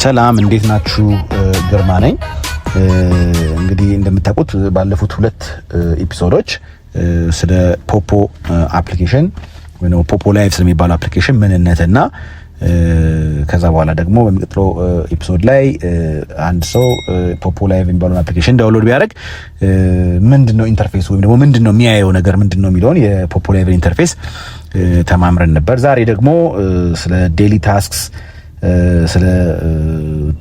ሰላም እንዴት ናችሁ? ግርማ ነኝ። እንግዲህ እንደምታውቁት ባለፉት ሁለት ኤፒሶዶች ስለ ፖፖ አፕሊኬሽን ወይ ነው ፖፖ ላይቭ ስለሚባለው አፕሊኬሽን ምንነትና ከዛ በኋላ ደግሞ በሚቀጥለው ኤፒሶድ ላይ አንድ ሰው ፖፖ ላይቭ የሚባለው አፕሊኬሽን ዳውንሎድ ቢያደርግ ምንድነው ኢንተርፌስ ወይም ደግሞ ምንድነው የሚያየው ነገር ምንድነው የሚለውን የፖፖ ላይቭ ኢንተርፌስ ተማምረን ነበር። ዛሬ ደግሞ ስለ ዴሊ ታስክስ ስለ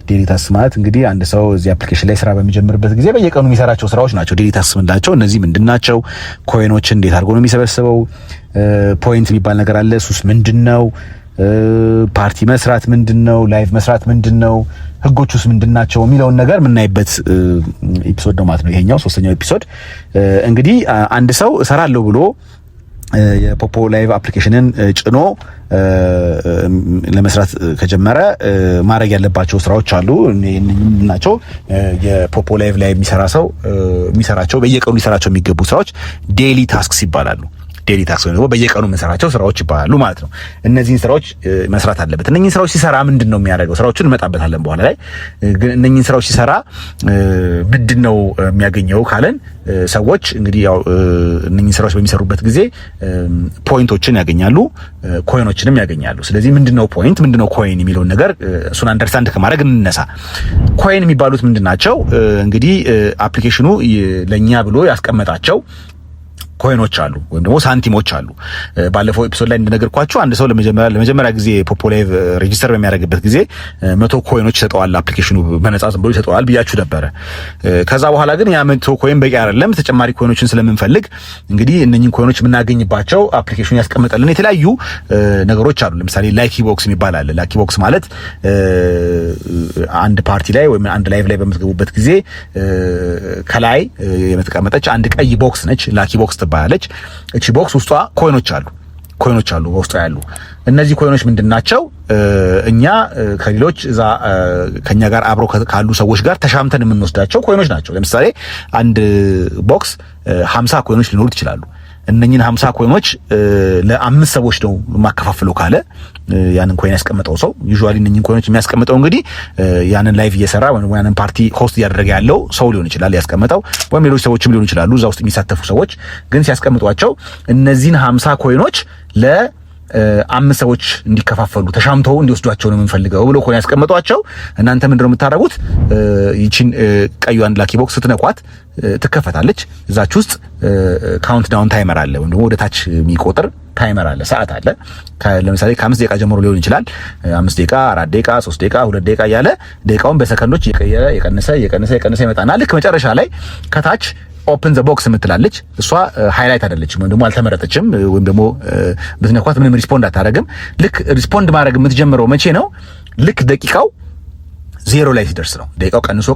ዴሊ ታስክ ማለት እንግዲህ አንድ ሰው እዚህ አፕሊኬሽን ላይ ስራ በሚጀምርበት ጊዜ በየቀኑ የሚሰራቸው ስራዎች ናቸው ዴሊ ታስክ ምንላቸው። እነዚህ ምንድናቸው? ኮይኖችን እንዴት አድርጎ ነው የሚሰበስበው? ፖይንት የሚባል ነገር አለ። እሱስ ምንድነው? ፓርቲ መስራት ምንድነው? ላይቭ መስራት ምንድነው? ህጎቹስ ምንድናቸው የሚለውን ነገር የምናይበት ኤፒሶድ ነው ማለት ነው። ይሄኛው ሶስተኛው ኤፒሶድ እንግዲህ አንድ ሰው እሰራለሁ ብሎ የፖፖ ላይቭ አፕሊኬሽንን ጭኖ ለመስራት ከጀመረ ማድረግ ያለባቸው ስራዎች አሉ። እነኛቸው የፖፖ ላይቭ ላይ የሚሰራ ሰው የሚሰራቸው በየቀኑ ሊሰራቸው የሚገቡ ስራዎች ዴሊ ታስክስ ይባላሉ። ዴሊ ታስክ ወይ ደግሞ በየቀኑ የምንሰራቸው ስራዎች ይባላሉ ማለት ነው። እነዚህን ስራዎች መስራት አለበት። እነኚህን ስራዎች ሲሰራ ምንድነው የሚያደርገው? ስራዎችን እንመጣበታለን በኋላ ላይ። ግን እነኚህን ስራዎች ሲሰራ ምንድነው የሚያገኘው ካለን ሰዎች እንግዲህ ያው እነኚህን ስራዎች በሚሰሩበት ጊዜ ፖይንቶችን ያገኛሉ፣ ኮይኖችንም ያገኛሉ። ስለዚህ ምንድነው ፖይንት ምንድነው ኮይን የሚለውን ነገር እሱን አንደርስታንድ ከማድረግ እንነሳ። ኮይን የሚባሉት ምንድናቸው? እንግዲህ አፕሊኬሽኑ ለኛ ብሎ ያስቀመጣቸው ኮይኖች አሉ ወይም ደግሞ ሳንቲሞች አሉ። ባለፈው ኤፒሶድ ላይ እንደነገርኳችሁ አንድ ሰው ለመጀመሪያ ጊዜ ፖፖ ላይቭ ሬጂስተር በሚያደርግበት ጊዜ 100 ኮይኖች ይሰጠዋል። አፕሊኬሽኑ በነጻ ዝም ብሎ ይሰጠዋል ብያችሁ ነበረ። ከዛ በኋላ ግን ያ 100 ኮይን በቂ አይደለም። ተጨማሪ ኮይኖችን ስለምንፈልግ እንግዲህ እነኚህን ኮይኖች የምናገኝባቸው አፕሊኬሽኑ ያስቀመጠልን የተለያዩ ነገሮች አሉ። ለምሳሌ ላኪ ቦክስ የሚባል አለ። ላኪ ቦክስ ማለት አንድ ፓርቲ ላይ ወይም አንድ ላይቭ ላይ በምትገቡበት ጊዜ ከላይ የምትቀመጠች አንድ ቀይ ቦክስ ነች። ላኪ ቦክስ ትባላለች። እቺ ቦክስ ውስጧ ኮይኖች አሉ በውስጧ ያሉ። እነዚህ ኮይኖች ምንድናቸው? እኛ ከሌሎች እዛ ከኛ ጋር አብረው ካሉ ሰዎች ጋር ተሻምተን የምንወስዳቸው ኮይኖች ናቸው። ለምሳሌ አንድ ቦክስ 50 ኮይኖች ሊኖሩት ይችላሉ። እነኚህን 50 ኮይኖች ለአምስት ሰዎች ነው ማከፋፍለው ካለ ያንን ኮይን ያስቀመጠው ሰው ዩዥዋሊ እነኚህን ኮይኖች የሚያስቀምጠው እንግዲህ ያንን ላይቭ እየሰራ ወይም ያንን ፓርቲ ሆስት እያደረገ ያለው ሰው ሊሆን ይችላል ያስቀመጠው፣ ወይም ሌሎች ሰዎችም ሊሆኑ ይችላሉ እዛ ውስጥ የሚሳተፉ ሰዎች። ግን ሲያስቀምጧቸው እነዚህን 50 ኮይኖች ለአምስት ሰዎች እንዲከፋፈሉ ተሻምተው እንዲወስዷቸው ነው የምንፈልገው ብሎ ኮይን ያስቀምጧቸው። እናንተ ምንድነው የምታደርጉት? ይቺን ቀዩን ላኪ ቦክስ ስትነኳት ትከፈታለች። እዛች ውስጥ ካውንት ዳውን ታይመር አለ ወይም ደግሞ ወደ ታች የሚቆጥር ታይመር አለ፣ ሰዓት አለ። ለምሳሌ ከ5 ደቂቃ ጀምሮ ሊሆን ይችላል። 5 ደቂቃ፣ 4 ደቂቃ፣ 3 ደቂቃ፣ 2 ደቂቃ እያለ ደቂቃውን በሰከንዶች የቀነሰ ይመጣና ልክ መጨረሻ ላይ ከታች ኦፕን ዘ ቦክስ የምትላለች እሷ ሃይላይት አይደለችም ወይም ደግሞ አልተመረጠችም ወይም ደግሞ ብትነኳት ምንም ሪስፖንድ አታደርግም። ልክ ሪስፖንድ ማድረግ የምትጀምረው መቼ ነው? ልክ ደቂቃው 0 ላይ ሲደርስ ነው። ደቂቃው ቀንሶ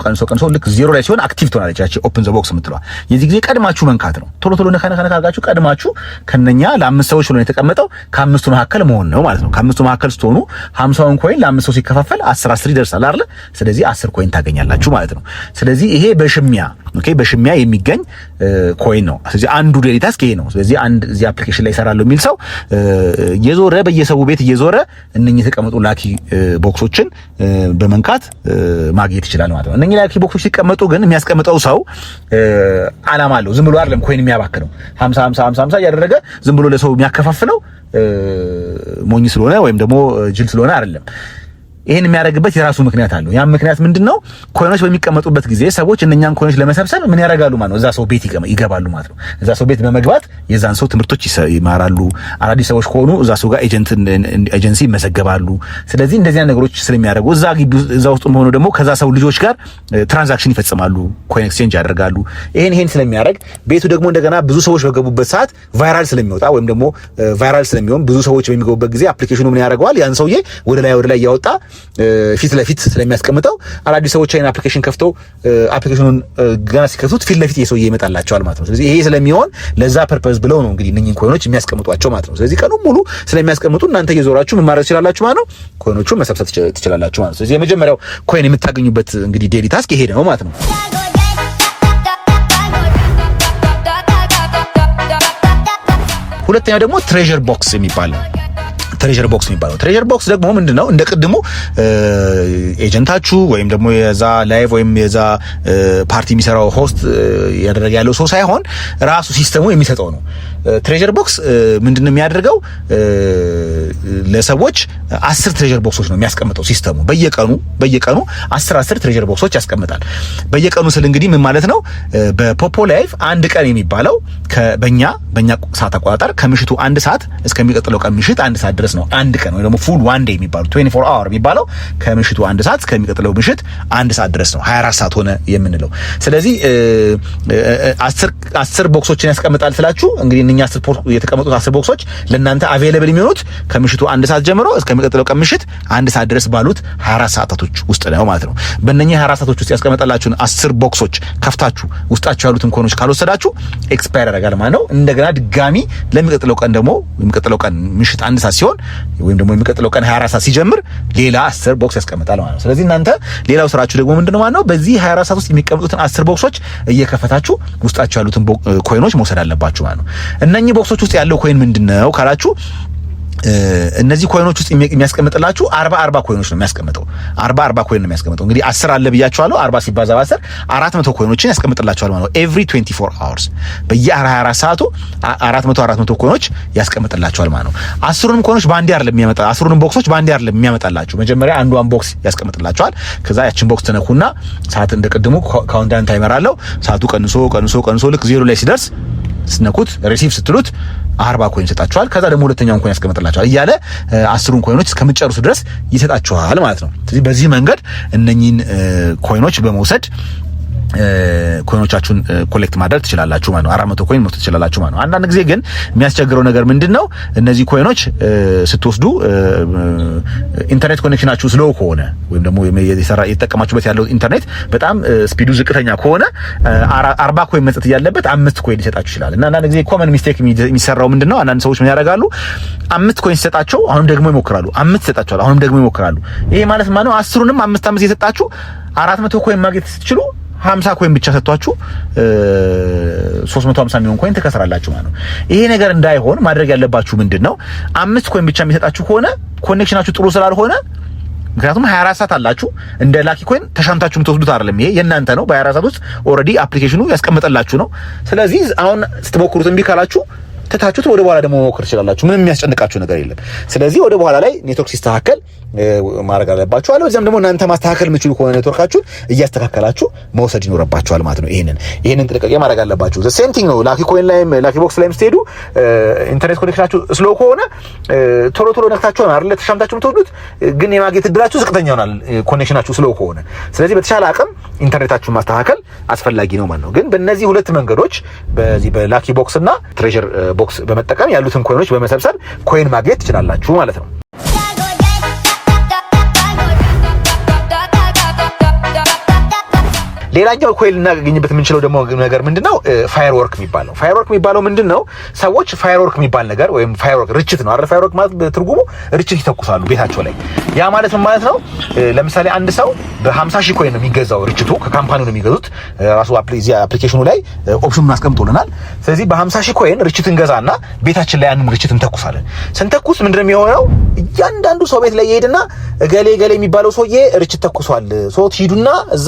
ልክ 0 ላይ ሲሆን አክቲቭ ትሆናለች ያቺ ኦፕን ዘ ቦክስ የምትለዋ። የዚህ ጊዜ ቀድማችሁ መንካት ነው። ቶሎ ነካ አድርጋችሁ ቀድማችሁ ከነኛ ለአምስት ሰዎች ነው የተቀመጠው ከአምስቱ መካከል መሆን ነው ማለት ነው። ከአምስቱ መካከል ስትሆኑ 50ውን ኮይን ለአምስት ሰው ሲከፋፈል 10 ይደርሳል አይደል? ስለዚህ 10 ኮይን ታገኛላችሁ ማለት ነው። ስለዚህ ይሄ በሽሚያ የሚገኝ ኮይን ነው። ስለዚህ አንዱ ዴሊ ታስክ ይሄ ነው። ስለዚህ አንድ እዚህ አፕሊኬሽን ላይ ይሰራል የሚል ሰው እየዞረ በየሰው ቤት እየዞረ እነኚህ የተቀመጡ ላኪ ቦክሶችን በመንካት ማግኘት ይችላል ማለት ነው። እነኚህ ላኪ ቦክሶች ሲቀመጡ ግን የሚያስቀምጠው ሰው አላማ አለው። ዝም ብሎ አይደለም ኮይን የሚያባክነው 50 እያደረገ ዝም ብሎ ለሰው የሚያከፋፍለው ሞኝ ስለሆነ ወይም ደግሞ ጅል ስለሆነ አይደለም። ይሄን የሚያደርግበት የራሱ ምክንያት አለው። ያ ምክንያት ምንድነው? ኮይኖች በሚቀመጡበት ጊዜ ሰዎች እነኛን ኮይኖች ለመሰብሰብ ምን ያደርጋሉ ማለት ነው? እዛ ሰው ቤት ይገባሉ ማለት ነው። እዛ ሰው ቤት በመግባት የዛን ሰው ትምህርቶች ይማራሉ። አዳዲስ ሰዎች ከሆኑ እዛ ሰው ጋር ኤጀንሲ ይመዘገባሉ። ስለዚህ እንደዚህ ነገሮች ስለሚያደርጉ እዛ ውስጥ ሆኖ ደግሞ ከዛ ሰው ልጆች ጋር ትራንዛክሽን ይፈጽማሉ፣ ኮይን ኤክስቼንጅ ያደርጋሉ። ይሄን ስለሚያደርግ ቤቱ ደግሞ እንደገና ብዙ ሰዎች በገቡበት ሰዓት ቫይራል ስለሚወጣ ወይም ደግሞ ቫይራል ስለሚሆን ብዙ ሰዎች በሚገቡበት ጊዜ አፕሊኬሽኑ ምን ያደርገዋል? ያን ሰውዬ ወደ ላይ ያወጣ ፊት ለፊት ስለሚያስቀምጠው አዳዲስ ሰዎች አይን አፕሊኬሽን ከፍተው አፕሊኬሽኑን ገና ሲከፍቱት ፊት ለፊት የሰውዬ ይመጣላቸዋል ማለት ነው። ስለዚህ ይሄ ስለሚሆን ለዛ ፐርፐዝ ብለው ነው እንግዲህ እነኚህን ኮይኖች የሚያስቀምጧቸው ማለት ነው። ስለዚህ ቀኑን ሙሉ ስለሚያስቀምጡ እናንተ እየዞራችሁ ምን ማድረግ ትችላላችሁ ማለት ነው? ኮይኖቹን መሰብሰብ ትችላላችሁ ማለት ነው። ስለዚህ የመጀመሪያው ኮይን የምታገኙበት እንግዲህ ዴሊ ታስክ ይሄ ነው ማለት ነው። ሁለተኛው ደግሞ ትሬዠር ቦክስ የሚባል ትሬዠር ቦክስ የሚባለው። ትሬዠር ቦክስ ደግሞ ምንድነው? እንደ ቅድሙ ኤጀንታችሁ ወይም ደግሞ የዛ ላይቭ ወይም የዛ ፓርቲ የሚሰራው ሆስት ያደረገ ያለው ሰው ሳይሆን ራሱ ሲስተሙ የሚሰጠው ነው። ትሬዠር ቦክስ ምንድነው የሚያደርገው? ለሰዎች 10 ትሬዠር ቦክሶች ነው የሚያስቀምጠው ሲስተሙ። በየቀኑ 10 ትሬዠር ቦክሶች ያስቀምጣል። በየቀኑ ስል እንግዲህ ምን ማለት ነው? በፖፖ ላይቭ አንድ ቀን የሚባለው በእኛ ሰዓት አቆጣጠር ከምሽቱ 1 ሰዓት እስከሚቀጥለው ቀን ምሽት 1 ሰዓት ድረስ ነው። አንድ ቀን ወይ ደግሞ ፉል ዋን ዴይ የሚባለው 24 አወር የሚባለው ከምሽቱ 1 ሰዓት እስከሚቀጥለው ምሽት 1 ሰዓት ድረስ ነው። 24 ሰዓት ሆነ የምንለው። ስለዚህ 10 ቦክሶችን ያስቀምጣል ስላችሁ እንግዲህ እኛ የተቀመጡት 10 ቦክሶች ለእናንተ አቬይለብል የሚሆኑት ከምሽቱ 1 ሰዓት ጀምሮ እስከሚቀጥለው ቀን ምሽት 1 ሰዓት ድረስ ባሉት 24 ሰዓታቶች ውስጥ ነው ማለት ነው። በእነኚህ 24 ሰዓቶች ውስጥ ያስቀመጠላችሁን 10 ቦክሶች ከፍታችሁ ውስጣቸው ያሉትን ኮይኖች ካልወሰዳችሁ ኤክስፓየር ያደርጋል ማለት ነው። እንደገና ድጋሚ ለሚቀጥለው ቀን ደግሞ የሚቀጥለው ቀን ምሽት 1 ሰዓት ሲሆን ወይም ደግሞ የሚቀጥለው ቀን 24 ሰዓት ሲጀምር ሌላ 10 ቦክስ ያስቀምጣል ማለት ነው። ስለዚህ እናንተ ሌላው ስራችሁ ደግሞ ምንድነው ማለት ነው? በዚህ 24 ሰዓት ውስጥ የሚቀመጡትን 10 ቦክሶች እየከፈታችሁ ውስጣቸው ያሉትን ኮይኖች መውሰድ አለባችሁ ማለት ነው። እነኚህ ቦክሶች ውስጥ ያለው ኮይን ምንድነው ካላችሁ እነዚህ ኮይኖች ውስጥ የሚያስቀምጥላችሁ 40 ኮይኖች ነው የሚያስቀምጠው። 40 ኮይን ነው የሚያስቀምጠው። እንግዲህ 10 አለ ብያችኋለሁ። 40 ሲባዛ በ10 400 ኮይኖችን ያስቀምጥላችኋል ማለት ነው። ኤቭሪ 24 hours በየ24 ሰዓቱ 400 ኮይኖች ያስቀምጥላችኋል ማለት ነው። 10ሩንም ኮይኖች ባንዴ አይደለም የሚያመጣ 10ሩንም ቦክሶች ባንዴ አይደለም የሚያመጣላችሁ። መጀመሪያ አንዷን ቦክስ ያስቀምጥላችኋል። ከዛ ያችን ቦክስ ተነኩና ሰዓት እንደቀድሙ ካውንትዳውን ታይመር አለው። ሰዓቱ ቀንሶ ልክ 0 ላይ ሲደርስ ስነኩት ሪሲቭ ስትሉት 40 ኮይን ይሰጣችኋል። ከዛ ደግሞ ሁለተኛውን ኮይን ያስቀምጥላችኋል እያለ 10ሩን ኮይኖች እስከምትጨርሱ ድረስ ይሰጣችኋል ማለት ነው። ስለዚህ በዚህ መንገድ እነኚህን ኮይኖች በመውሰድ ኮይኖቻችሁን ኮሌክት ማድረግ ትችላላችሁ ማለት ነው። 400 ኮይን መውሰድ ትችላላችሁ ማለት ነው። አንዳንድ ጊዜ ግን የሚያስቸግረው ነገር ምንድነው? እነዚህ ኮይኖች ስትወስዱ ኢንተርኔት ኮኔክሽናችሁ ስሎው ከሆነ ወይም ደግሞ የተጠቀማችሁበት ያለው ኢንተርኔት በጣም ስፒዱ ዝቅተኛ ከሆነ 40 ኮይን መስጠት ያለበት 5 ኮይን ሊሰጣችሁ ይችላል። እና አንዳንድ ጊዜ ኮመን ሚስቴክ የሚሰራው ምንድነው? አንዳንድ ሰዎች ምን ያደርጋሉ? 5 ኮይን ሲሰጣቸው አሁንም ደግሞ ይሞክራሉ። 5 ይሰጣቸዋል፣ አሁንም ደግሞ ይሞክራሉ። ይሄ ማለት ማለት ነው 10ሩንም 5 የሰጣችሁ 400 ኮይን ማግኘት ስትችሉ 50 ኮይን ብቻ ሰጥቷችሁ 350 ሚሊዮን ኮይን ተከስራላችሁ ማለት ነው። ይሄ ነገር እንዳይሆን ማድረግ ያለባችሁ ምንድነው? 5 ኮይን ብቻ የሚሰጣችሁ ከሆነ ኮኔክሽናችሁ ጥሩ ስላልሆነ ምክንያቱም 24 ሰዓት አላችሁ እንደ ላኪ ኮይን ተሻምታችሁ የምትወስዱት አይደለም። ይሄ የእናንተ ነው። በ24 ሰዓት ውስጥ ኦልሬዲ አፕሊኬሽኑ ያስቀመጠላችሁ ነው። ስለዚህ አሁን ስትሞክሩት እምቢ ካላችሁ ተታችሁት ወደ በኋላ ደግሞ መሞከር ትችላላችሁ። ምንም የሚያስጨንቃችሁ ነገር የለም። ስለዚህ ወደ በኋላ ላይ ኔትወርክ ሲስተካከል ማድረግ አለባችሁ አለ። በዚያም ደግሞ እናንተ ማስተካከል የምትችሉ ከሆነ ኔትወርካችሁን እያስተካከላችሁ መውሰድ ይኖርባችኋል ማለት ነው። ይሄንን ጥንቃቄ ማድረግ አለባችሁ። ዘ ሴም ቲንግ ነው ላኪ ኮይን ላይ ላኪ ቦክስ ላይ ስትሄዱ ኢንተርኔት ኮኔክሽናችሁ ስሎ ከሆነ ቶሎ ነክታችሁ ነው አይደል ተሻምታችሁ የምትወዱት፣ ግን የማግኘት እድላችሁ ዝቅተኛ ይሆናል ኮኔክሽናችሁ ስሎ ከሆነ። ስለዚህ በተሻለ አቅም ኢንተርኔታችሁን ማስተካከል አስፈላጊ ነው ማለት ነው። ግን በእነዚህ ሁለት መንገዶች በዚህ በላኪ ቦክስ እና ትሬዠር ቦክስ በመጠቀም ያሉትን ኮይኖች በመሰብሰብ ኮይን ማግኘት ትችላላችሁ ማለት ነው። ሌላኛው ኮይን ልናገኝበት የምንችለው ደግሞ ነገር ምንድነው? ፋየር ወርክ የሚባለው። ፋየር ወርክ የሚባለው ምንድነው? ሰዎች ፋየር ወርክ የሚባል ነገር ወይም ፋየር ወርክ ርችት ነው አይደል? ፋየር ወርክ ማለት በትርጉሙ ርችት ይተኩሳሉ ቤታቸው ላይ። ያ ማለት ምን ማለት ነው? ለምሳሌ አንድ ሰው በ50,000 ኮይን ነው የሚገዛው። ርችቱ ከካምፓኒው ነው የሚገዙት። ራሱ አፕሊኬሽኑ ላይ ኦፕሽኑን አስቀምጦልናል። ስለዚህ በ50,000 ኮይን ርችት እንገዛና ቤታችን ላይ ያንን ርችት እንተኩሳለን። ስንተኩስ ምንድነው የሚሆነው? እያንዳንዱ ሰው ቤት ላይ ይሄድና እገሌ የሚባለው ሰውዬ ርችት ተኩሷል፣ ሰዎች ሂዱና እዛ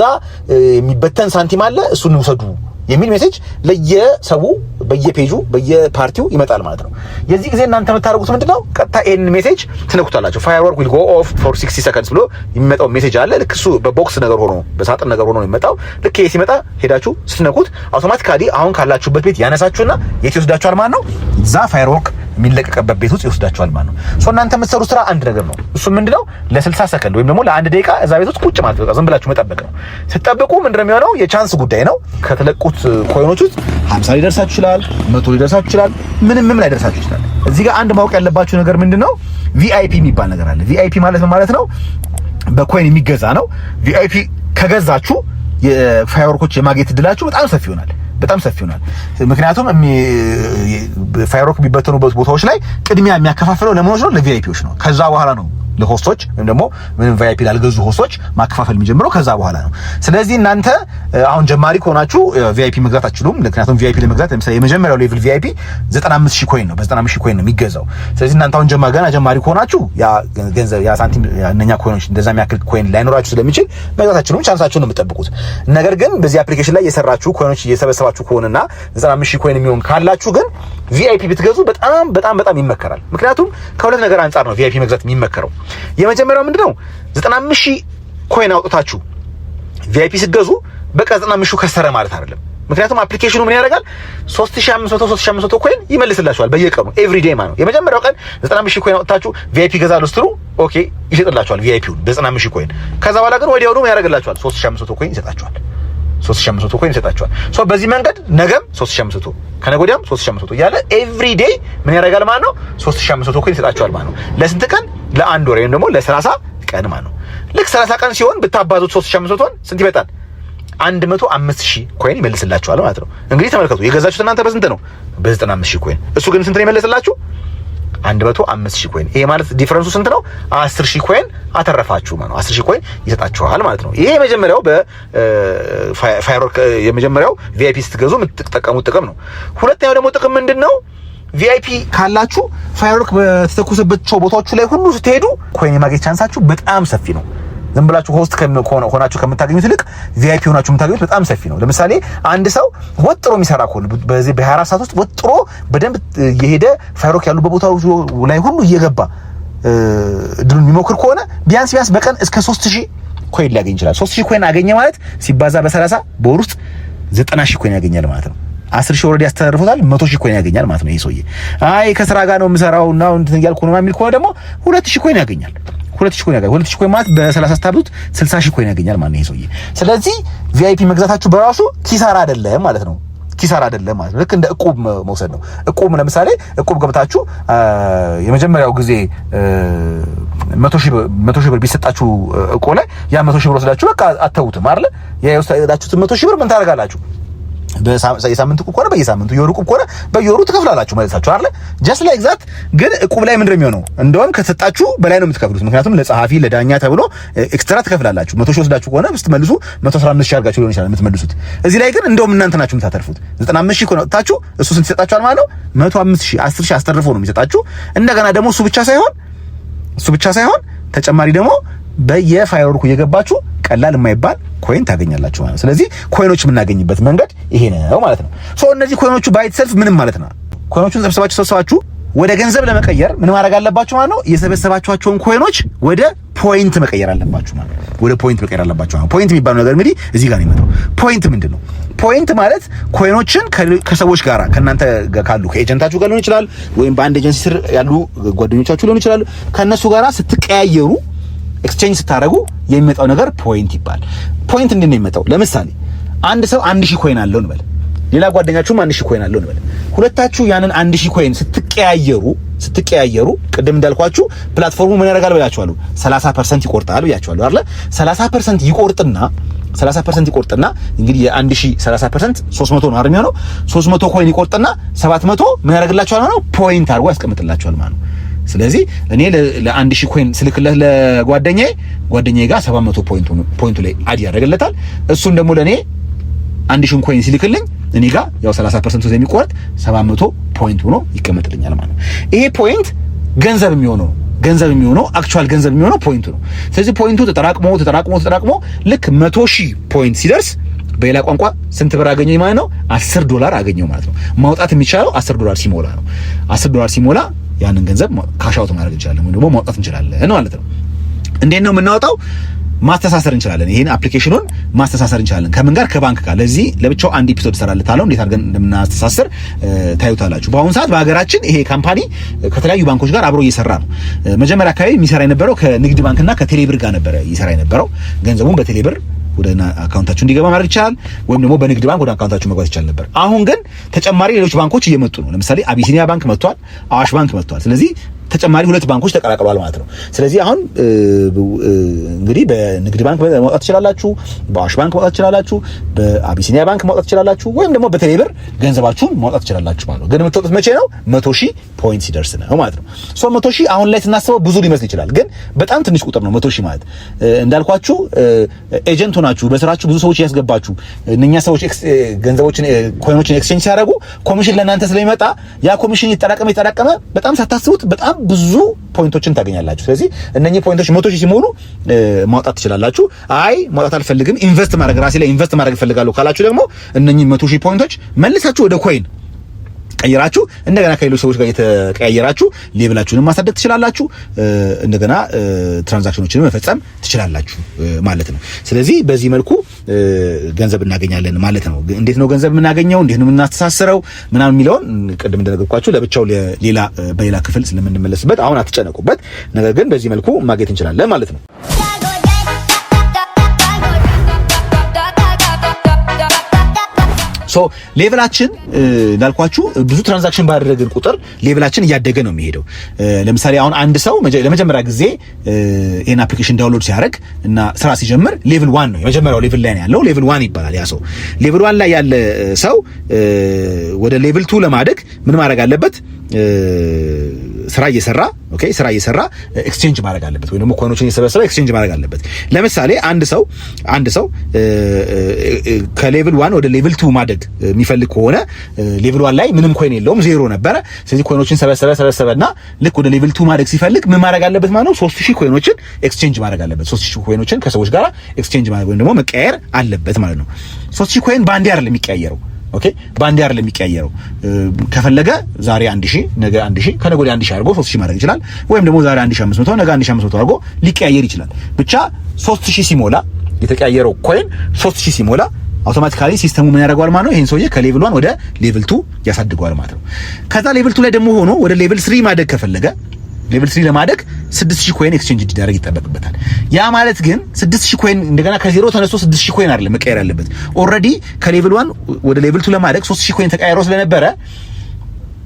የሚበተን ሳንቲም አለ እሱን ውሰዱ የሚል ሜሴጅ ለየሰው በየፔጁ በየፓርቲው ይመጣል ማለት ነው። የዚህ ጊዜ እናንተ የምታደርጉት ምንድነው? ቀጥታ ይሄን ሜሴጅ ትነኩታላችሁ። ፋየርወርክ ዊል ጎ ኦፍ ፎር 60 seconds ብሎ የሚመጣው ሜሴጅ አለ። ልክ እሱ በቦክስ ነገር ሆኖ በሳጥን ነገር ሆኖ የሚመጣው ልክ ይሄ ሲመጣ ሄዳችሁ ስትነኩት አውቶማቲካሊ አሁን ካላችሁበት ቤት ያነሳችሁና የት ይወስዳችኋል ማለት ነው? እዛ ፋየርወርክ የሚለቀቀበት ቤት ውስጥ ይወስዳችኋል ማለት ነው። ሶ እናንተ የምትሰሩት ስራ አንድ ነገር ነው። እሱ ምንድነው? ለ60 ሰከንድ ወይም ደግሞ ለ1 ደቂቃ እዛ ቤት ውስጥ ቁጭ ማለት ነው። ዝም ብላችሁ መጠበቅ ነው። ስትጠብቁ ምንድነው የሚሆነው? የቻንስ ጉዳይ ነው። ከተለቁት ኮይኖች ውስጥ 50 ሊደርሳችሁ ይችላል፣ 100 ሊደርሳችሁ ይችላል፣ ምንም ላይደርሳችሁ ይችላል። እዚህ ጋር አንድ ማወቅ ያለባችሁ ነገር ምንድነው? ቪአይፒ የሚባል ነገር አለ። ቪአይፒ ማለት ነው በኮይን የሚገዛ ነው። ቪአይፒ ከገዛችሁ የፋየርወርኮች የማግኘት እድላችሁ በጣም ሰፊ ይሆናል። ምክንያቱም ፋየርወርክ የሚበተኑበት ቦታዎች ላይ ቅድሚያ የሚያከፋፍለው ለምኖች ነው፣ ለቪአይፒዎች ነው። ከዛ በኋላ ነው ለሆስቶች ወይም ደግሞ ምንም ቪአይፒ ላልገዙ ሆስቶች ማከፋፈል የሚጀምረው ከዛ በኋላ ነው። ስለዚህ እናንተ አሁን ጀማሪ ከሆናችሁ ቪአይፒ መግዛት አትችሉም። ምክንያቱም ቪአይፒ ለመግዛት ለምሳሌ የመጀመሪያው ሌቭል ቪአይፒ 95000 ኮይን ነው፣ በ95000 ኮይን ነው የሚገዛው። ስለዚህ እናንተ አሁን ጀማሪ ከሆናችሁ ያ ገንዘብ ያ ሳንቲም እነኛ ኮይኖች እንደዛ የሚያክል ኮይን ላይኖራችሁ ስለሚችል መግዛት አትችሉም። ቻንሳችሁን ነው የምትጠብቁት። ነገር ግን በዚህ አፕሊኬሽን ላይ የሰራችሁ ኮይኖች እየሰበሰባችሁ ከሆነና 95000 ኮይን የሚሆን ካላችሁ ግን ቪአይፒ ብትገዙ በጣም ይመከራል። ምክንያቱም ከሁለት ነገር አንፃር ነው ቪአይፒ መግዛት የሚመከረው። የመጀመሪያው ምንድነው 95000 ኮይን አውጥታችሁ ቪአይፒ ስትገዙ በቃ 95000 ከሰረ ማለት አይደለም። ምክንያቱም አፕሊኬሽኑ ምን ያደርጋል 3500 ኮይን ይመልስላችኋል በየቀኑ ኤቭሪዴይ ማለት ነው። የመጀመሪያው ቀን 95000 ኮይን አውጥታችሁ ቪአይፒ ገዛሉ ስትሉ ኦኬ ይሸጥላችኋል ቪአይፒውን በ95000 ኮይን። ከዛ በኋላ ግን ወዲያውኑ ምን ያደርግላችኋል 3500 ኮይን ይሰጣችኋል። 3500 ኮይን ይሰጣችኋል። ሶ በዚህ መንገድ ነገም 3500 ከነገ ወዲያም 3500 እያለ ኤቭሪዴይ ምን ያደርጋል ማለት ነው 3500 ኮይን ይሰጣችኋል ማለት ነው። ለስንት ቀን? ለአንድ ወር ወይም ደግሞ ለ30 ቀን ማለት ነው። ልክ 30 ቀን ሲሆን ብታባዙት 3500ን ስንት ይመጣል? 105000 ኮይን ይመልስላችኋል ማለት ነው። እንግዲህ ተመልከቱ የገዛችሁት እናንተ በስንት ነው? በ95000 ኮይን። እሱ ግን ስንት ነው ይመልስላችሁ? 105000 ኮይን። ይሄ ማለት ዲፈረንሱ ስንት ነው? 10000 ኮይን አተረፋችሁ ማለት ነው። 10000 ኮይን ይሰጣችኋል ማለት ነው። ይሄ የመጀመሪያው በፋይርወርክ የመጀመሪያው ቪአይፒ ስትገዙ የምትጠቀሙት ጥቅም ነው። ሁለተኛው ደግሞ ጥቅም ምንድነው? ቪአይፒ ካላችሁ ፋይርወርክ በተተኮሰባቸው ቦታዎች ላይ ሁሉ ስትሄዱ ኮይን የማግኘት ቻንሳችሁ በጣም ሰፊ ነው። ዝም ብላችሁ ሆስት ሆናችሁ ከምታገኙት ይልቅ ቪአይፒ ሆናችሁ የምታገኙት በጣም ሰፊ ነው። ለምሳሌ አንድ ሰው ወጥሮ የሚሰራ ከሆነ በዚህ በ24 ሰዓት ውስጥ ወጥሮ በደንብ የሄደ ፋይርወርክ ያሉበት ቦታዎች ላይ ሁሉ እየገባ ድሉን የሚሞክር ከሆነ ቢያንስ በቀን እስከ 3000 ኮይን ሊያገኝ ይችላል። 3000 ኮይን አገኘ ማለት ሲባዛ በ30 በወር ውስጥ 90000 ኮይን ያገኛል ማለት ነው። 10000 ኦልሬዲ ያስተርፉታል 100000 ኮይን ያገኛል ማለት ነው። ይሄ ሰውዬ አይ ከስራ ጋር ነው የምሰራውና እንትን እያልኩ ነው የሚል ከሆነ ደግሞ 2000 ኮይን ያገኛል። 2000 ኮይን ያገኛል። 2000 ኮይን ማለት በ30 ስታብሉት 60000 ኮይን ያገኛል ማለት ነው ይሄ ሰውዬ። ስለዚህ ቪአይፒ መግዛታችሁ በራሱ ኪሳራ አይደለም ማለት ነው። ኪሳራ አይደለም ማለት ነው። ልክ እንደ እቁብ መውሰድ ነው። እቁብ ለምሳሌ እቁብ ገብታችሁ የመጀመሪያው ጊዜ 100000 ብር ቢሰጣችሁ እቁብ ላይ ያ 100000 ብር ወስዳችሁ በቃ አተውትም አይደል? ያ የወሰዳችሁት 100000 ብር ምን ታደርጋላችሁ? በየሳምንቱ እቁብ ከሆነ በየሳምንቱ፣ የወሩ እቁብ ከሆነ በየወሩ ትከፍላላችሁ መልሳችሁ አይደል? ጀስት ላይክ ዛት። ግን እቁብ ላይ ምንድነው የሚሆነው? እንደውም ከተሰጣችሁ በላይ ነው የምትከፍሉት። ምክንያቱም ለጸሐፊ ለዳኛ ተብሎ ኤክስትራ ትከፍላላችሁ። 100000 ወስዳችሁ ከሆነ ስትመልሱ 115000 አድርጋችሁ ሊሆን ይችላል የምትመልሱት። እዚህ ላይ ግን እንደውም እናንተ ናችሁ የምታተርፉት። 95000 ከሆነ ወጣችሁ እሱ ስንት ይሰጣችኋል ማለት ነው? 105000 10000 አስተርፎ ነው የሚሰጣችሁ። እንደገና ደግሞ እሱ ብቻ ሳይሆን ተጨማሪ ደግሞ በየፋይርወርኩ እየገባችሁ ቀላል የማይባል ኮይን ታገኛላችሁ ማለት ነው። ስለዚህ ኮይኖች የምናገኝበት መንገድ ይሄ ነው ማለት ነው። ሶ እነዚህ ኮይኖቹ ባይት ሰልፍ ምንም ማለት ነው። ኮይኖቹን ሰብስባችሁ ወደ ገንዘብ ለመቀየር ምን ማድረግ አለባችሁ ማለት ነው? የሰበሰባችኋቸውን ኮይኖች ወደ ፖይንት መቀየር አለባችሁ ማለት ነው። ወደ ፖይንት መቀየር አለባችሁ ማለት ነው። ፖይንት የሚባለው ነገር እንግዲህ እዚህ ጋር ነው የሚመጣው። ፖይንት ምንድነው? ፖይንት ማለት ኮይኖችን ከሰዎች ጋር ከናንተ ካሉ ከኤጀንታችሁ ጋር ሊሆን ይችላል፣ ወይም በአንድ ኤጀንሲ ስር ያሉ ጓደኞቻችሁ ሊሆን ይችላል። ከነሱ ጋር ስትቀያየሩ ኤክስቼንጅ ስታደርጉ የሚመጣው ነገር ፖይንት ይባላል። ፖይንት እንዴት ነው የሚመጣው? ለምሳሌ አንድ ሰው 1000 ኮይን አለው እንበል፣ ሌላ ጓደኛችሁም 1000 ኮይን አለው እንበል። ሁለታችሁ ያንን 1000 ኮይን ስትቀያየሩ ቅድም እንዳልኳችሁ ፕላትፎርሙ ምን ያደርጋል ብያችኋለሁ? 30% ይቆርጣል ብያችኋለሁ አይደል? 30% ይቆርጥና እንግዲህ የ1000 30% 300 ነው አይደል የሚሆነው? 300 ኮይን ይቆርጥና 700 ምን ያደርግላችኋል ማለት ነው? ፖይንት አድርጎ ያስቀምጥላችኋል ማለት ነው። ስለዚህ እኔ ለ1000 ኮይን ስልክለት ለጓደኛዬ ጋር 700 ፖይንቱ ላይ አድ ያደርግለታል። እሱን ደግሞ ለኔ 1000 ኮይን ሲልክልኝ እኔ ጋር ያው 30% የሚቆርጥ 700 ፖይንት ሆኖ ይቀመጥልኛል ማለት ነው። ይሄ ፖይንት ገንዘብ የሚሆነው አክቹዋል ገንዘብ የሚሆነው ፖይንቱ ነው። ስለዚህ ፖይንቱ ተጠራቅሞ ልክ 100,000 ፖይንት ሲደርስ በሌላ ቋንቋ ስንት ብር አገኘኝ ማለት ነው? $10 አገኘው ማለት ነው። ማውጣት የሚቻለው $10 ሲሞላ ነው። $10 ሲሞላ ያንን ገንዘብ ካሽ አውት ማድረግ እንችላለን ወይም ደግሞ ማውጣት እንችላለን ማለት ነው። እንዴት ነው የምናወጣው? ማስተሳሰር እንችላለን። ይሄን አፕሊኬሽኑን ማስተሳሰር እንችላለን። ከምን ጋር? ከባንክ ጋር። ለዚህ ለብቻው አንድ ኤፒሶድ ሰራለታለሁ እንዴት አድርገን እንደምናስተሳስር ታዩታላችሁ። በአሁኑ ሰዓት በሀገራችን ይሄ ካምፓኒ ከተለያዩ ባንኮች ጋር አብሮ እየሰራ ነው። መጀመሪያ አካባቢ የሚሰራ የነበረው ከንግድ ባንክና ከቴሌብር ጋር ነበረ ይሰራ የነበረው። ገንዘቡን በቴሌብር ወደ አካውንታችሁ እንዲገባ ማድረግ ይችላል፣ ወይም ደግሞ በንግድ ባንክ ወደ አካውንታችሁ መግባት ይችላል ነበር። አሁን ግን ተጨማሪ ሌሎች ባንኮች እየመጡ ነው። ለምሳሌ አቢሲኒያ ባንክ መጥቷል፣ አዋሽ ባንክ መጥቷል። ስለዚህ ተጨማሪ 2 ባንኮች ተቀላቅለዋል ማለት ነው። ስለዚህ አሁን እንግዲህ በንግድ ባንክ ማውጣት ትችላላችሁ፣ በአዋሽ ባንክ ማውጣት ትችላላችሁ፣ በአቢሲኒያ ባንክ ማውጣት ትችላላችሁ፣ ወይም ደግሞ በቴሌብር ገንዘባችሁን ማውጣት ትችላላችሁ ማለት ነው። ግን የምትወጡት መቼ ነው? 100,000 ፖይንት ሲደርስ ነው ማለት ነው። 100,000 አሁን ላይ ስናስበው ብዙ ሊመስል ይችላል፣ ግን በጣም ትንሽ ቁጥር ነው 100,000 ማለት። እንዳልኳችሁ ኤጀንት ሆናችሁ በስራችሁ ብዙ ሰዎች ያስገባችሁ እነኛ ሰዎች ገንዘቦችን ኮይኖችን ኤክስቼንጅ ሲያደርጉ ኮሚሽን ለእናንተ ስለሚመጣ ያ ኮሚሽን ይጠራቀመ በጣም ሳታስቡት በጣም ብዙ ፖይንቶችን ታገኛላችሁ። ስለዚህ እነኚህ ፖይንቶች 100,000 ሲሞሉ ማውጣት ትችላላችሁ። አይ ማውጣት አልፈልግም ኢንቨስት ማድረግ ራሴ ላይ ኢንቨስት ማድረግ እፈልጋለሁ ካላችሁ ደግሞ እነኚህ 100,000 ፖይንቶች መልሳችሁ ወደ ኮይን ቀይራችሁ እንደገና ከሌሎች ሰዎች ጋር የተቀያየራችሁ ሌቭላችሁንም ማሳደግ ትችላላችሁ። እንደገና ትራንዛክሽኖችንም መፈጸም ትችላላችሁ ማለት ነው። ስለዚህ በዚህ መልኩ ገንዘብ እናገኛለን ማለት ነው። እንዴት ነው ገንዘብ የምናገኘው? እንዴት ነው የምናስተሳስረው? ምናምን የሚለውን ቅድም እንደነገርኳችሁ ለብቻው በሌላ ክፍል ስለምንመለስበት አሁን አትጨነቁበት። ነገር ግን በዚህ መልኩ ማግኘት እንችላለን ማለት ነው። ሶ ሌቭላችን እንዳልኳችሁ ብዙ ትራንዛክሽን ባደረግን ቁጥር ሌቭላችን እያደገ ነው የሚሄደው። ለምሳሌ አሁን አንድ ሰው ለመጀመሪያ ጊዜ ይሄን አፕሊኬሽን ዳውንሎድ ሲያደርግ እና ስራ ሲጀምር ሌቭል 1 ነው የመጀመሪያው ሌቭል ላይ ነው ያለው። ሌቭል 1 ይባላል ያ ሰው። ሌቭል 1 ላይ ያለ ሰው ወደ ሌቭል 2 ለማደግ ምን ማድረግ አለበት? ስራ እየሰራ ኤክስቼንጅ ማድረግ አለበት፣ ወይ ደግሞ ኮይኖችን እየሰበሰበ ኤክስቼንጅ ማድረግ አለበት። ለምሳሌ አንድ ሰው ከሌቭል 1 ወደ ሌቭል 2 ማደግ የሚፈልግ ከሆነ ሌቭል 1 ላይ ምንም ኮይን የለውም፣ ዜሮ ነበረ። ስለዚህ ኮይኖችን ሰበሰበና ልክ ወደ ሌቭል 2 ማደግ ሲፈልግ ምን ማድረግ አለበት ማለት ነው? 3000 ኮይኖችን ኤክስቼንጅ ማድረግ አለበት። 3000 ኮይኖችን ከሰዎች ጋር ኤክስቼንጅ ማድረግ ወይም ደግሞ መቀያየር አለበት ማለት ነው። 3000 ኮይን ባንዴ አይደለም የሚቀያየረው። ኦኬ ባንዴ አይደለም የሚቀያየረው። ከፈለገ ዛሬ 1000 ነገ 1000 ከነገ ወዲያ 1000 አድርጎ 3000 ማድረግ ይችላል። ወይም ደግሞ ዛሬ 1500 ነገ 1500 አድርጎ ሊቀያየር ይችላል። ብቻ 3000 ሲሞላ የተቀያየረው ኮይን 3000 ሲሞላ አውቶማቲካሊ ሲስተሙ ምን ያደርገዋል ማለት ነው? ይሄን ሰውዬ ከሌቭል 1 ወደ ሌቭል 2 ያሳድገዋል ማለት ነው። ከዛ ሌቭል 2 ላይ ደግሞ ሆኖ ወደ ሌቭል 3 ማደግ ከፈለገ ሌቭል 3 ለማደግ 6000 ኮይን ኤክስቼንጅ እንዲደረግ ይጠበቅበታል። ያ ማለት ግን 6000 ኮይን እንደገና ከዜሮ ተነስቶ 6000 ኮይን አይደለም መቀየር ያለበት። ኦልሬዲ ከሌቭል 1 ወደ ሌቭል 2 ለማደግ 3000 ኮይን ተቀያይሮ ስለነበረ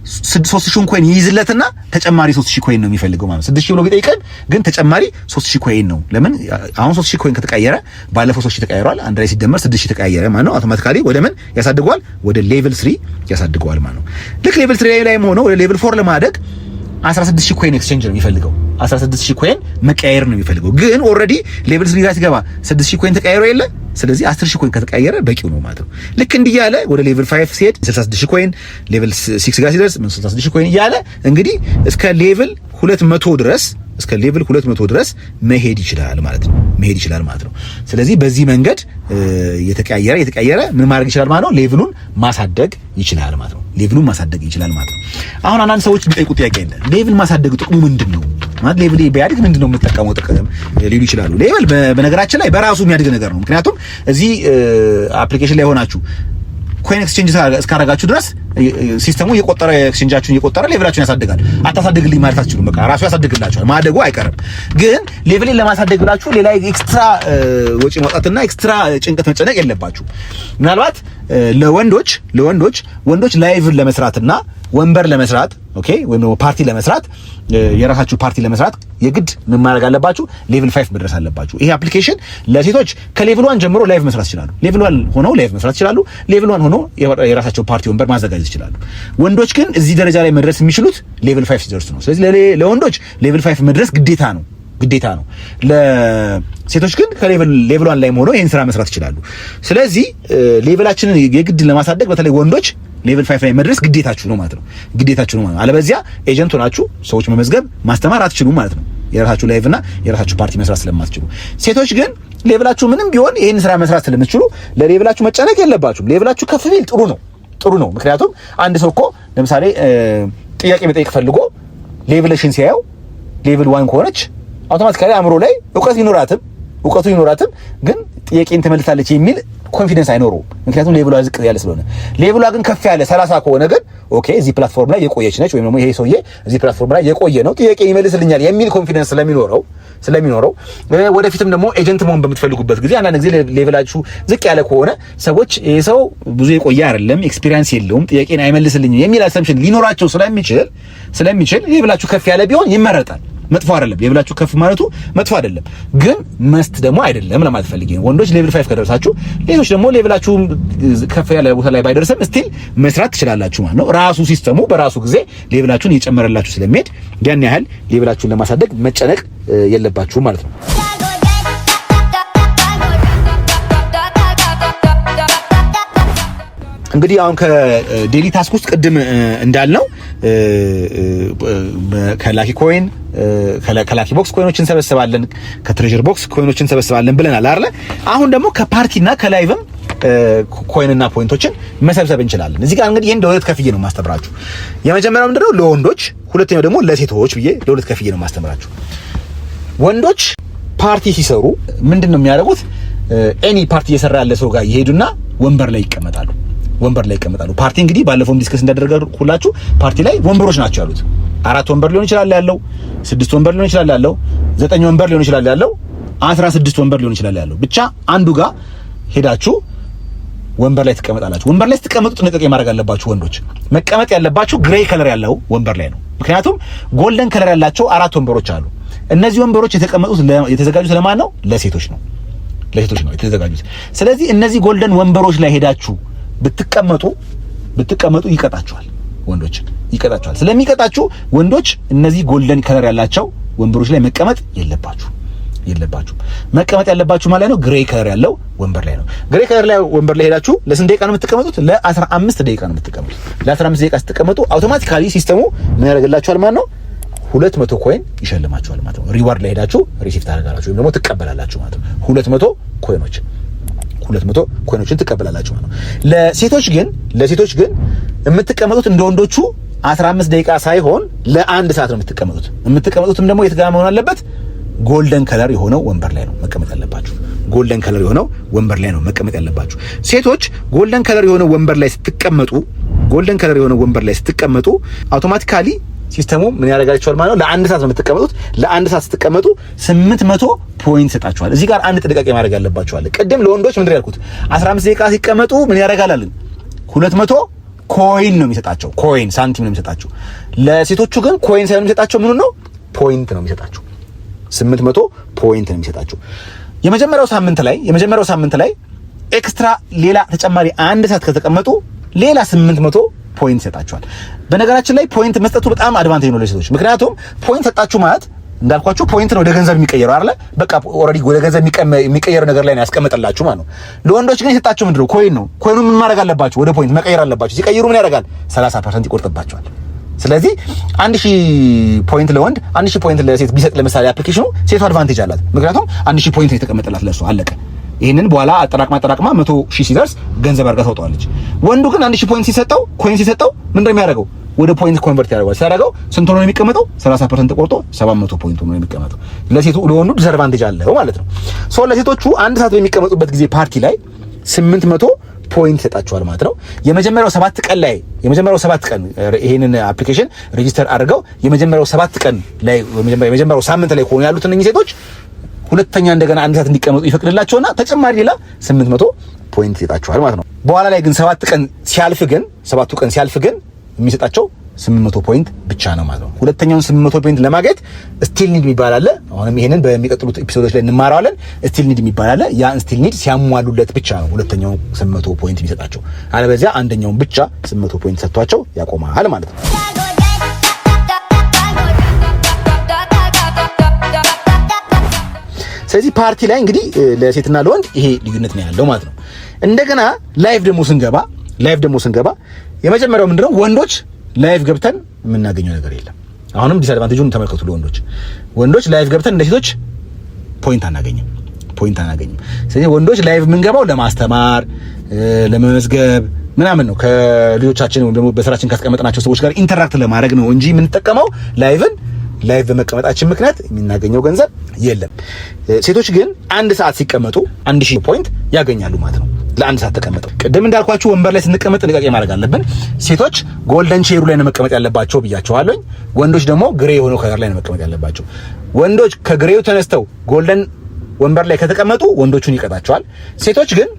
3000 ኮይን ይይዝለትና ተጨማሪ 3000 ኮይን ነው የሚፈልገው ማለት ነው። 6000 ብሎ ቢጠይቀን ግን ተጨማሪ 3000 ኮይን ነው። ለምን አሁን 3000 ኮይን ከተቀየረ ባለፈው 3000 ተቀያይሯል፣ አንድ ላይ ሲደመር 6000 ተቀያየረ ማለት ነው። አውቶማቲካሊ ወደ ምን ያሳድገዋል? ወደ ሌቭል 3 ያሳድገዋል ማለት ነው። ልክ ሌቭል 3 ላይ ሆኖ ወደ ሌቭል 4 ለማደግ 16000 ኮይን ኤክስቼንጅ ነው የሚፈልገው። 16000 ኮይን መቀያየር ነው የሚፈልገው። ግን ኦልሬዲ ሌቭል 3 ጋር ሲገባ 6000 ኮይን ተቀያይሮ የለ። ስለዚህ 10000 ኮይን ከተቀያየረ በቂው ነው ማለት ነው። ልክ እንዲህ ያለ ወደ ሌቭል 5 ሲሄድ 66000 ኮይን፣ ሌቭል 6 ጋር ሲደርስ 66000 ኮይን እያለ እንግዲህ እስከ ሌቭል 200 ድረስ መሄድ ይችላል ማለት ነው። ስለዚህ በዚህ መንገድ የተቀያየረ ምን ማድረግ ይችላል ማለት ነው? ሌቭሉን ማሳደግ ይችላል ማለት ነው። አሁን አንዳንድ ሰዎች ቢጠይቁ ጥያቄ አለ። ሌቭል ማሳደግ ጥቅሙ ምንድነው? ማለት ሌቭል ቢያድግ ምንድነው የምትጠቀመው ጥቅም ሊሉ ይችላሉ። ሌቭል በነገራችን ላይ በራሱ የሚያድግ ነገር ነው። ምክንያቱም እዚህ አፕሊኬሽን ላይ ሆናችሁ ኮይን ኤክስቼንጅ እስካረጋችሁ ድረስ ሲስተሙ ኤክስቼንጃችሁን እየቆጠረ ሌቭላችሁን ያሳድጋል። አታሳድግልኝ ማለት አትችሉም። በቃ ራሱ ያሳድግላችኋል። ማደጉ አይቀርም። ግን ሌቭልን ለማሳደግ ብላችሁ ሌላ ኤክስትራ ወጪ ማውጣትና ኤክስትራ ጭንቀት መጨነቅ የለባችሁ። ምናልባት ለወንዶች ላይቭን ለመስራትና ወንበር ለመስራት ኦኬ፣ ወይም ደግሞ ፓርቲ ለመስራት የራሳችሁ ፓርቲ ለመስራት የግድ ምን ማድረግ አለባችሁ? ሌቭል 5 መድረስ አለባችሁ። ይሄ አፕሊኬሽን ለሴቶች ከሌቭል 1 ጀምሮ ላይቭ መስራት ይችላሉ። ሌቭል 1 ሆነው ላይቭ መስራት ይችላሉ። ሌቭል 1 ሆነው የራሳቸው ፓርቲ ወንበር ማዘጋጀት ይችላሉ። ወንዶች ግን እዚህ ደረጃ ላይ መድረስ የሚችሉት ሌቭል 5 ሲደርሱ ነው። ስለዚህ ለወንዶች ሌቭል 5 መድረስ ግዴታ ነው። ለሴቶች ግን ከሌቭል 1 ላይ ሆነው ይሄን ስራ መስራት ይችላሉ። ስለዚህ ሌቭላችንን የግድ ለማሳደግ በተለይ ወንዶች ሌቭል 5 ላይ መድረስ ግዴታችሁ ነው ማለት ነው። አለበዚያ ኤጀንት ሆናችሁ ሰዎች መመዝገብ ማስተማር አትችሉም ማለት ነው። የራሳችሁ ላይቭ እና የራሳችሁ ፓርቲ መስራት ስለማትችሉ። ሴቶች ግን ሌቭላችሁ ምንም ቢሆን ይሄን ስራ መስራት ስለምትችሉ ለሌቭላችሁ መጨነቅ የለባችሁም። ሌቭላችሁ ከፍ ቢል ጥሩ ነው። ምክንያቱም አንድ ሰው እኮ ለምሳሌ ጥያቄ መጠየቅ ፈልጎ ሌቭልሽን ሲያየው ሌቭል 1 ከሆነች አውቶማቲካሊ አእምሮ ላይ እውቀቱ ይኖራትም ግን ጥያቄን ትመልሳለች የሚል ኮንፊደንስ አይኖረው። ምክንያቱም ሌቭሏ ዝቅ ያለ ስለሆነ። ሌቭሏ ግን ከፍ ያለ 30 ከሆነ ግን ኦኬ እዚህ ፕላትፎርም ላይ የቆየች ነች፣ ወይም ደግሞ ይሄ ሰውዬ እዚህ ፕላትፎርም ላይ የቆየ ነው ጥያቄ ይመልስልኛል የሚል ኮንፊደንስ ስለሚኖረው ወደፊትም ደግሞ ኤጀንት መሆን በምትፈልጉበት ጊዜ አንዳንድ ጊዜ ሌቭላችሁ ዝቅ ያለ ከሆነ ሰዎች ይሄ ሰው ብዙ የቆየ አይደለም፣ ኤክስፒሪየንስ የለውም፣ ጥያቄን አይመልስልኝም የሚል አሰምሽን ሊኖራቸው ስለሚችል ስለሚችል ሌቭላችሁ ከፍ ያለ ቢሆን ይመረጣል። መጥፎ አይደለም። ሌቭላችሁ ከፍ ማለቱ መጥፎ አይደለም፣ ግን መስት ደግሞ አይደለም ለማለት ፈልጌ ነው። ወንዶች ሌቭል 5 ከደረሳችሁ፣ ሌሎች ደግሞ ሌቭላችሁ ከፍ ያለ ቦታ ላይ ባይደርስም ስቲል መስራት ትችላላችሁ ማለት ነው። ራሱ ሲስተሙ በራሱ ጊዜ ሌቭላችሁን እየጨመረላችሁ ስለሚሄድ ያን ያህል ሌቭላችሁን ለማሳደግ መጨነቅ የለባችሁም ማለት ነው። እንግዲህ አሁን ከዴሊ ታስክ ውስጥ ቅድም እንዳልነው ከላኪ ኮይን ከላኪ ቦክስ ኮይኖችን እንሰበስባለን፣ ከትሬዠር ቦክስ ኮይኖችን እንሰበስባለን ብለናል አይደል? አሁን ደግሞ ከፓርቲና ከላይቭም ኮይንና ፖይንቶችን መሰብሰብ እንችላለን። እዚህ ጋር እንግዲህ ይሄን ለሁለት ከፍዬ ነው ማስተምራችሁ። የመጀመሪያው ምንድነው ለወንዶች፣ ሁለተኛው ደግሞ ለሴቶች ብዬ ለሁለት ከፍዬ ነው ማስተምራችሁ። ወንዶች ፓርቲ ሲሰሩ ምንድነው የሚያደርጉት? ኤኒ ፓርቲ እየሰራ ያለ ሰው ጋር ይሄዱና ወንበር ላይ ይቀመጣሉ። ፓርቲ እንግዲህ ባለፈውም ዲስከስ እንዳደረጋችሁላችሁ ፓርቲ ላይ ወንበሮች ናቸው ያሉት። 4 ወንበር ሊሆን ይችላል ያለው፣ 6 ወንበር ሊሆን ይችላል ያለው፣ 9 ወንበር ሊሆን ይችላል ያለው፣ 16 ወንበር ሊሆን ይችላል ያለው። ብቻ አንዱ ጋር ሄዳችሁ ወንበር ላይ ትቀመጣላችሁ። ወንበር ላይ ስትቀመጡ ጥንቃቄ ማድረግ አለባችሁ። ወንዶች መቀመጥ ያለባችሁ ግሬይ ከለር ያለው ወንበር ላይ ነው። ምክንያቱም ጎልደን ከለር ያላቸው 4 ወንበሮች አሉ። እነዚህ ወንበሮች የተዘጋጁት ለማን ነው? ለሴቶች ነው የተዘጋጁት። ስለዚህ እነዚህ ጎልደን ወንበሮች ላይ ሄዳችሁ ብትቀመጡ ይቀጣችኋል። ወንዶችን ይቀጣችኋል። ስለሚቀጣችሁ ወንዶች እነዚህ ጎልደን ከለር ያላቸው ወንበሮች ላይ መቀመጥ የለባችሁ። መቀመጥ ያለባችሁ ማለት ነው ግሬይ ከለር ያለው ወንበር ላይ ነው። ግሬይ ከለር ላይ ወንበር ላይ ሄዳችሁ ለስንት ደቂቃ ነው የምትቀመጡት? ለ15 ደቂቃ ነው የምትቀመጡት። ለ15 ደቂቃ ስትቀመጡ አውቶማቲካሊ ሲስተሙ ምን ያደርግላችኋል ማለት ነው? 200 ኮይን ይሸልማችኋል ማለት ነው። ሪዋርድ ላይ ሄዳችሁ ሪሲቭ ታደርጋላችሁ ወይም ደግሞ ትቀበላላችሁ ማለት ነው። 200 ኮይኖችን ትቀበላላችሁ ማለት ነው። ለሴቶች ግን የምትቀመጡት እንደ ወንዶቹ 15 ደቂቃ ሳይሆን ለ1 ሰዓት ነው የምትቀመጡት። የምትቀመጡትም ደግሞ የት ጋር መሆን አለበት? ጎልደን ከለር የሆነው ወንበር ላይ ነው መቀመጥ ያለባችሁ። ጎልደን ከለር የሆነው ወንበር ላይ ነው መቀመጥ ያለባችሁ። ሴቶች ጎልደን ከለር የሆነው ወንበር ላይ ስትቀመጡ አውቶማቲካሊ ሲስተሙ ምን ያደርጋችኋል ማለት ነው? ለ1 ሰዓት ነው የምትቀመጡት። ለ1 ሰዓት ስትቀመጡ 800 ፖይንት ሰጣችኋል። እዚህ ጋር አንድ ጥንቃቄ ማድረግ ያለባችኋል። ቅድም ለወንዶች ምንድን ያልኩት 15 ደቂቃ ሲቀመጡ ምን ያደርጋል አለን? 200 ኮይን ነው የሚሰጣቸው። ኮይን ሳንቲም ነው የሚሰጣቸው። ለሴቶቹ ግን ኮይን ሳይሆን የሚሰጣቸው ምን ነው? ፖይንት ነው የሚሰጣቸው። 800 ፖይንት ነው የሚሰጣቸው። የመጀመሪያው ሳምንት ላይ ኤክስትራ ሌላ ተጨማሪ 1 ሰዓት ከተቀመጡ ሌላ 800 ፖይንት ሰጣችኋል። በነገራችን ላይ ፖይንት መስጠቱ በጣም አድቫንቴጅ ነው ለሴቶች። ምክንያቱም ፖይንት ሰጣችሁ ማለት እንዳልኳችሁ ፖይንት ነው ወደ ገንዘብ የሚቀየረው አይደለ? በቃ ኦሬዲ ወደ ገንዘብ የሚቀየረው ነገር ላይ ነው ያስቀመጠላችሁ ማለት ነው። ለወንዶች ግን የሰጣችሁ ምንድነው? ኮይን ነው። ኮይኑ ምን ማድረግ አለባችሁ? ወደ ፖይንት መቀየር አለባችሁ። ሲቀይሩ ምን ያደርጋል? 30% ይቆርጥባችኋል። ስለዚህ 1000 ፖይንት ለወንድ 1000 ፖይንት ለሴት ቢሰጥ ለምሳሌ አፕሊኬሽኑ ሴቷ አድቫንቴጅ አላት። ምክንያቱም 1000 ፖይንት የተቀመጠላት ለሷ አለቀ። ይሄንን በኋላ አጠራቅማ 100,000 ሲደርስ ገንዘብ አድርጋ ታወጣዋለች። ወንዱ ግን 1000 ኮይን ሲሰጠው ምንድነው የሚያደርገው? ወደ ፖይንት ኮንቨርት ያደርጋል። ሲያደርገው ስንት ሆኖ ነው የሚቀመጠው? 30% ተቆርጦ 700 ፖይንት ሆኖ ነው የሚቀመጠው። ለወንዱ ዲስአድቫንቴጅ አለው ማለት ነው። ለሴቶቹ 1 ሰዓት በሚቀመጡበት ጊዜ ፓርቲ ላይ 800 ፖይንት ይሰጣቸዋል ማለት ነው። የመጀመሪያው 7 ቀን ይሄንን አፕሊኬሽን ሬጂስተር አድርገው የመጀመሪያው 7 ቀን ላይ የመጀመሪያው ሳምንት ላይ ሆኖ ያሉት እነኚህ ሴቶች ሁለተኛ እንደገና 1 ሰዓት እንዲቀመጡ ይፈቅድላቸውና ተጨማሪ ሌላ 800 ፖይንት ይሰጣቸዋል ማለት ነው። በኋላ ላይ ግን 7 ቀን ሲያልፍ ግን የሚሰጣቸው 800 ፖይንት ብቻ ነው ማለት ነው። ሁለተኛውን 800 ፖይንት ለማግኘት ስቲል ኒድ የሚባል አለ። አሁንም ይሄንን በሚቀጥሉት ኤፒሶዶች ላይ እንማራለን። ስቲል ኒድ የሚባል አለ። ያን ስቲል ኒድ ሲያሟሉለት ብቻ ነው ሁለተኛው 800 ፖይንት የሚሰጣቸው። አለበለዚያ አንደኛውን ብቻ 800 ፖይንት ሰጥቷቸው ያቆማል ማለት ነው። ስለዚህ ፓርቲ ላይ እንግዲህ ለሴትና ለወንድ ይሄ ልዩነት ነው ያለው ማለት ነው። እንደገና ላይቭ ደግሞ ስንገባ የመጀመሪያው ምንድነው? ወንዶች ላይቭ ገብተን የምናገኘው ነገር የለም። አሁንም ዲስአድቫንቴጁን ተመልከቱ። ወንዶች ላይቭ ገብተን እንደ ሴቶች ፖይንት አናገኝም። ስለዚህ ወንዶች ላይቭ የምንገባው ለማስተማር፣ ለመመዝገብ ምናምን ነው። ከልጆቻችን ወይም ደግሞ በስራችን ካስቀመጥናቸው ሰዎች ጋር ኢንተራክት ለማድረግ ነው እንጂ የምንጠቀመው ላይቭ በመቀመጣችን ምክንያት የምናገኘው ገንዘብ የለም። ሴቶች ግን 1 ሰዓት ሲቀመጡ 1000 ፖይንት ያገኛሉ ማለት ነው። ለ1 ሰዓት ተቀመጠው። ቅድም እንዳልኳችሁ ወንበር ላይ ስንቀመጥ ጥንቃቄ ማድረግ አለብን። ሴቶች ጎልደን ቼሩ ላይ ነው መቀመጥ ያለባቸው ብያቸዋለሁ። ወንዶች ደግሞ ግሬ የሆነው ከለር ላይ ነው መቀመጥ ያለባቸው። ወንዶች ከግሬው ተነስተው ጎልደን ወንበር ላይ ከተቀመጡ ወንዶቹን ይቀጣቸዋል። ሴቶች ግን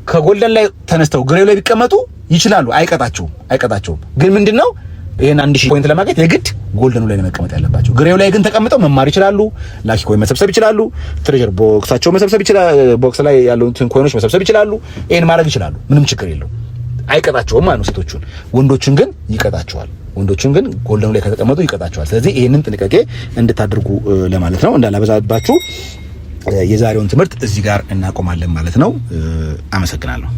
ከጎልደን ላይ ተነስተው ግሬው ላይ ቢቀመጡ ይችላሉ፣ አይቀጣቸውም። ግን ምንድነው ይሄን 1000 ፖይንት ለማግኘት የግድ ጎልደኑ ላይ መቀመጥ ያለባቸው። ግሬው ላይ ግን ተቀምጠው መማር ይችላሉ። ላኪ ኮይን መሰብሰብ ይችላሉ። ትሬዠር ቦክሳቸው መሰብሰብ ይችላሉ። ቦክስ ላይ ያሉትን ኮይኖች መሰብሰብ ይችላሉ። ይሄን ማድረግ ይችላሉ። ምንም ችግር የለውም። አይቀጣቸውም ማለት ነው ሴቶቹን። ወንዶቹን ግን ይቀጣቸዋል። ወንዶቹን ግን ጎልደኑ ላይ ከተቀመጡ ይቀጣቸዋል። ስለዚህ ይሄንን ጥንቃቄ እንድታደርጉ ለማለት ነው። እንዳላበዛባችሁ የዛሬውን ትምህርት እዚህ ጋር እናቆማለን ማለት ነው። አመሰግናለሁ።